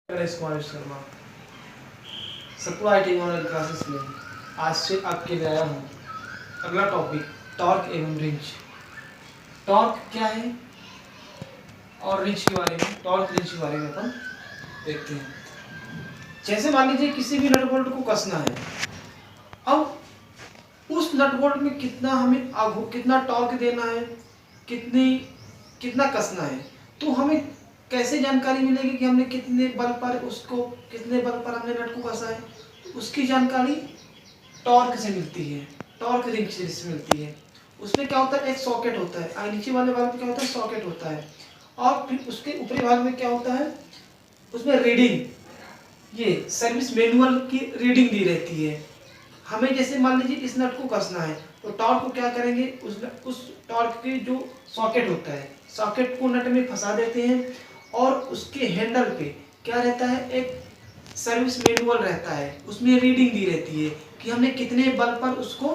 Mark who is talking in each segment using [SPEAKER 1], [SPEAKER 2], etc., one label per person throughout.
[SPEAKER 1] Kumar Sharma Satpura I technology classes में आज से आपके लिए आया हूँ। अगला टॉपिक टॉर्क एवं रिंच। टॉर्क क्या है और रिंच के बारे में, टॉर्क रिंच के बारे में अपन देखते हैं। जैसे मान लीजिए किसी भी नट बोल्ट को कसना है, अब उस नट बोल्ट में कितना हमें कितना टॉर्क देना है, कितना कसना है, तो हमें कैसे जानकारी मिलेगी कि हमने कितने बल पर हमने नट को कसा है। तो उसकी जानकारी टॉर्क से मिलती है, टॉर्क रिंच से मिलती है। उसमें क्या होता है, एक सॉकेट होता है, नीचे वाले भाग में क्या होता है, सॉकेट होता है, और फिर उसके ऊपरी भाग में क्या होता है, उसमें रीडिंग, ये सर्विस मैनुअल की रीडिंग दी रहती है। हमें जैसे मान लीजिए इस नट को कसना है, तो टॉर्क को क्या करेंगे, उस टॉर्क के जो सॉकेट होता है, सॉकेट को नट में फंसा देते हैं, और उसके हैंडल पे क्या रहता है, एक सर्विस मैनुअल रहता है, उसमें रीडिंग दी रहती है कि हमने कितने बल पर उसको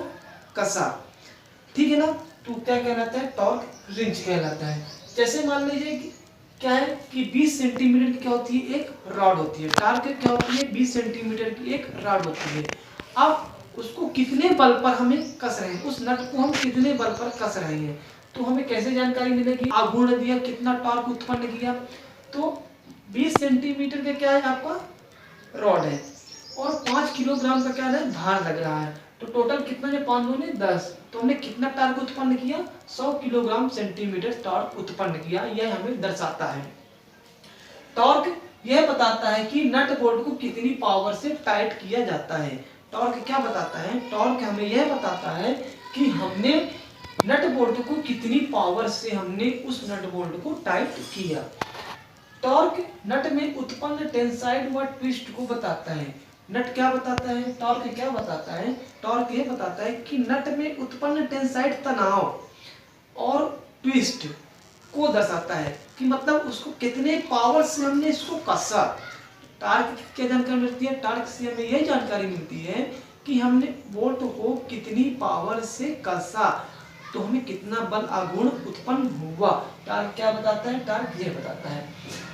[SPEAKER 1] कसा। ठीक है ना। तो क्या कहलाता है, टॉर्क रिंच कहलाता है। जैसे मान लीजिए क्या है कि 20 सेंटीमीटर की क्या होती है, एक रॉड होती है। टॉर्क क्या होती है, 20 सेंटीमीटर की एक रॉड होती है। अब उसको कितने बल पर हमें कस रहे हैं, उस नट को हम कितने बल पर कस रहे हैं, तो हमें कैसे जानकारी मिलेगी, आघूर्ण दिया, कितना टॉर्क उत्पन्न किया। तो 20 सेंटीमीटर का क्या है आपका रॉड है, और 5 किलोग्राम का क्या है, भार लग रहा है। तो टोटल कितना है, 5 दूनी 10, तो हमने कितना टॉर्क उत्पन्न किया, 100 किलोग्राम सेंटीमीटर टॉर्क उत्पन्न किया। यह हमें दर्शाता है। टॉर्क यह बताता है कि नट बोल्ट को कितनी पावर से टाइट किया जाता है। टॉर्क क्या बताता है, टॉर्क हमें यह बताता है कि हमने नट बोल्ट को कितनी पावर से हमने उस नट बोल्ट को टाइट किया। टॉर्क नट में उत्पन्न टेंसाइल व ट्विस्ट को बताता है। नट क्या बताता है, टॉर्क क्या बताता है, टॉर्क यह बताता है कि नट में उत्पन्न टेंसाइल तनाव और ट्विस्ट को दर्शाता है कि मतलब उसको कितने पावर से हमने इसको कसा। टॉर्क की क्या जानकारी मिलती है, टॉर्क से हमें यह जानकारी मिलती है कि हमने बोल्ट को कितनी पावर से कसा, तो हमें कितना बल आघूर्ण उत्पन्न हुआ। टॉर्क क्या बताता है, टॉर्क यह बताता है।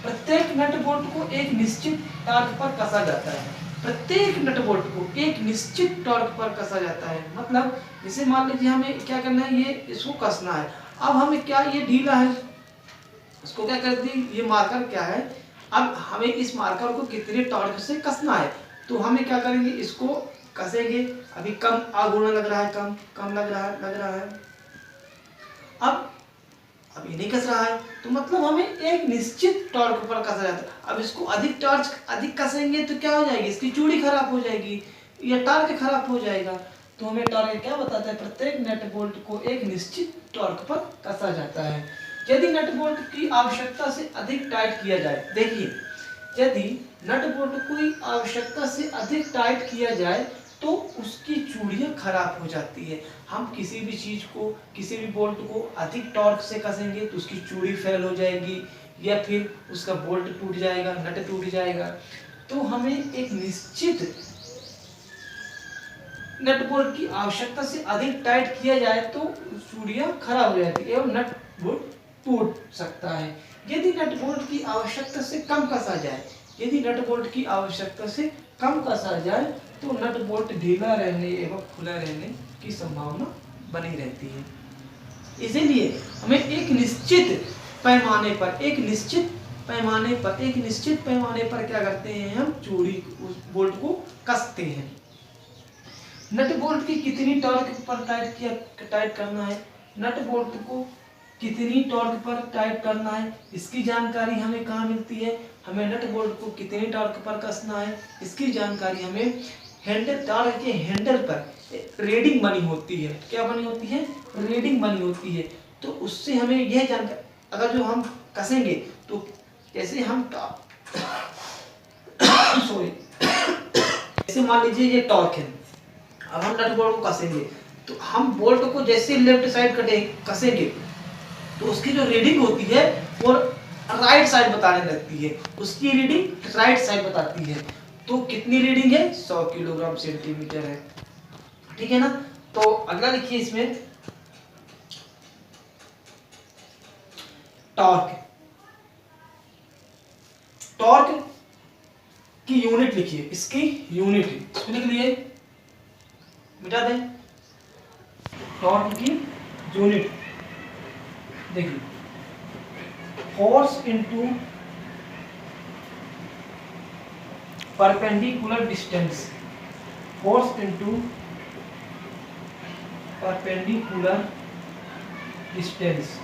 [SPEAKER 1] प्रत्येक नट बोल्ट को एक निश्चित टॉर्क पर कसा जाता है। प्रत्येक नट बोल्ट को एक निश्चित टॉर्क पर कसा जाता है। मतलब जैसे मान लीजिए हमें क्या करना है, ये इसको कसना है। अब हमें क्या, ये ढीला है, इसको क्या करते हैं, ये मार्कर क्या है, अब हमें इस मार्कर को कितने टॉर्क से कसना है, तो हमें क्या करेंगे, इसको कसेंगे। अभी कम आघूर्ण लग रहा है, कम लग रहा है। अब ये नहीं कस रहा है, तो मतलब हमें एक निश्चित टॉर्क पर कसा जाता है। अब इसको अधिक कसेंगे तो क्या हो जाएगी, इसकी चूड़ी खराब हो जाएगी या टॉर्क खराब हो जाएगा। तो हमें टॉर्क क्या बताता है, प्रत्येक नट बोल्ट को एक निश्चित टॉर्क पर कसा जाता है। यदि नट बोल्ट की आवश्यकता से अधिक टाइट किया जाए, देखिए यदि नट बोल्ट कोई आवश्यकता से अधिक टाइट किया जाए तो उसकी चूड़ियां खराब हो जाती है। हम किसी भी चीज को, किसी भी बोल्ट को अधिक टॉर्क से कसेंगे तो उसकी चूड़ी फेल हो जाएगी, या फिर उसका बोल्ट टूट जाएगा, नट टूट जाएगा। तो हमें एक निश्चित नट बोल्ट की आवश्यकता से अधिक टाइट किया जाए तो चूड़ियां खराब हो जाती है एवं नट बोल्ट टूट सकता है। यदि नट बोल्ट की आवश्यकता से कम कसा जाए, यदि नट बोल्ट की आवश्यकता से कम कसा जाए तो नट बोल्ट ढीला रहने एवं खुला रहने की संभावना बनी रहती है। इसीलिए हमें एक निश्चित पैमाने पर क्या करते हैं, हम चूड़ी उस बोल्ट को कसते हैं। नट बोल्ट की कितनी टॉर्क पर टाइट करना है, नट बोल्ट को कितनी टॉर्क पर टाइट करना है, इसकी जानकारी हमें कहाँ मिलती है। हमें नट बोल्ट को कितनी टॉर्क पर कसना है, इसकी जानकारी हमें टॉर्क के हैंडल पर रीडिंग बनी होती है। क्या बनी होती है, रीडिंग बनी होती है। तो उससे हमें यह जानकारी, अगर जो हम कसेंगे तो जैसे हम सॉरी जैसे मान लीजिए ये टॉर्क है, अब हम नट बोल्ट को कसेंगे तो हम बोल्ट को जैसे लेफ्ट साइड कसेंगे तो उसकी जो रीडिंग होती है वो राइट साइड बताने लगती है, उसकी रीडिंग राइट साइड बताती है। तो कितनी रीडिंग है, 100 किलोग्राम सेंटीमीटर है। ठीक है ना। तो अगला लिखिए इसमें टॉर्क। टॉर्क की यूनिट लिखिए, इसकी यूनिट इसको लिख लिए, मिटा दें। टॉर्क की यूनिट देखिए, force into perpendicular distance, force into perpendicular distance,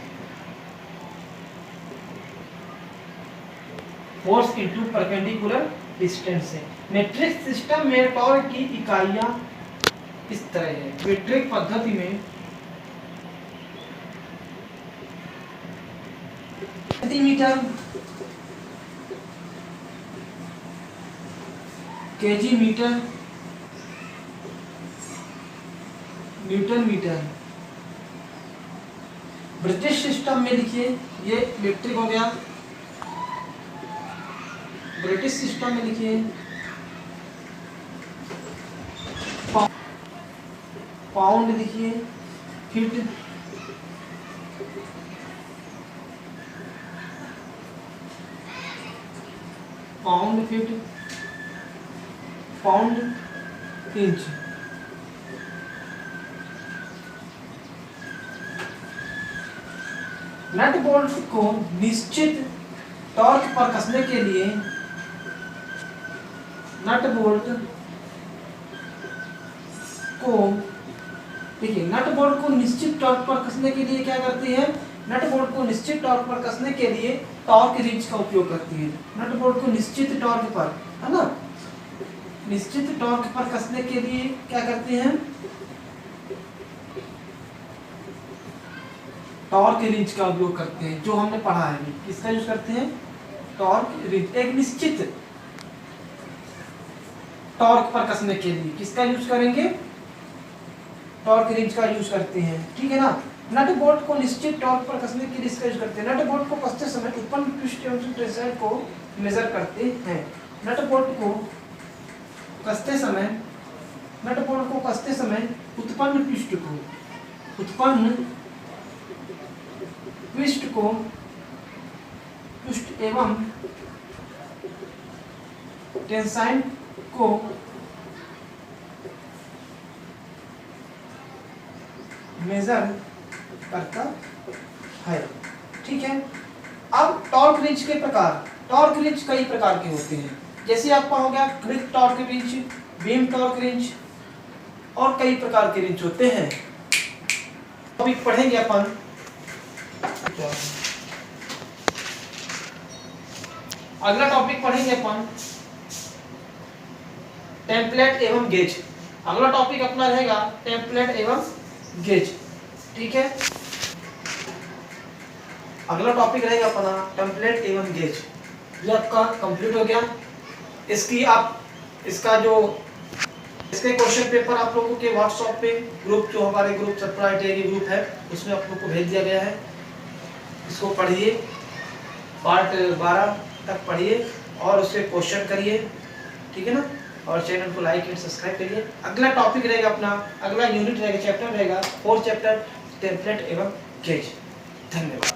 [SPEAKER 1] force into perpendicular distance है। मीट्रिक सिस्टम में टॉर्क की इकाइयां इस तरह है। मीट्रिक पद्धति में centimetre, KG metre, newton metre. British system में लिखिए, ये मीट्रिक हो गया। ब्रिटिश सिस्टम में लिखिए पाउंड लिखिए, feet, pound feet, pound inch. Nut bolt को निश्चित टॉर्क पर कसने के लिए, नट बोल्ट को देखिए, नट बोल्ट को निश्चित टॉर्क पर कसने के लिए क्या करती है, नट बोल्ट को निश्चित टॉर्क पर कसने के लिए टॉर्क रिंच का उपयोग करती है। नट बोल्ट को निश्चित टॉर्क पर, है ना, निश्चित टॉर्क पर कसने के लिए क्या करते हैं, टॉर्क रिंच का उपयोग करते हैं। जो हमने पढ़ा है, किसका यूज करते हैं, टॉर्क रिंच। एक निश्चित टॉर्क पर कसने के लिए किसका यूज करेंगे, टॉर्क रिंच का यूज करते हैं, ठीक है ना। नट बोल्ट को निश्चित टॉर्क पर कसने के लिए इसका यूज करते हैं। नट बोल्ट को कसते समय उत्पन्न पृष्ठ एवं टेंसाइल को मेजर करते हैं। नट बोल्ट को कसते समय, नट बोल्ट को कसते समय उत्पन्न पृष्ठ को, पृष्ठ एवं टेंसाइल को मेजर करता है, ठीक है। अब टॉर्क रिंच के प्रकार, टॉर्क रिंच कई प्रकार के होते हैं, जैसे आपका हो गया quick torque wrench, beam torque wrench, और कई प्रकार के रिंच होते हैं। अभी पढ़ेंगे अपन, अगला टॉपिक पढ़ेंगे अपन टेम्पलेट एवं गेज। अगला टॉपिक अपना रहेगा टेम्पलेट एवं गेज, ठीक है। अगला टॉपिक रहेगा अपना टेम्पलेट एवं गेज। ये आपका कंप्लीट हो गया। इसकी आप इसके क्वेश्चन पेपर आप लोगों के व्हाट्सएप पे ग्रुप, जो हमारे ग्रुप सप्लाई ग्रुप है, उसमें आप लोग को भेज दिया गया है। इसको पढ़िए, पार्ट 12 तक पढ़िए और उसके क्वेश्चन करिए, ठीक है ना। और चैनल को लाइक एंड सब्सक्राइब करिए। अगला टॉपिक रहेगा अपना, अगला यूनिट रहेगा, चैप्टर रहेगा 4 चैप्टर टेम्पलेट एवं गेज। धन्यवाद।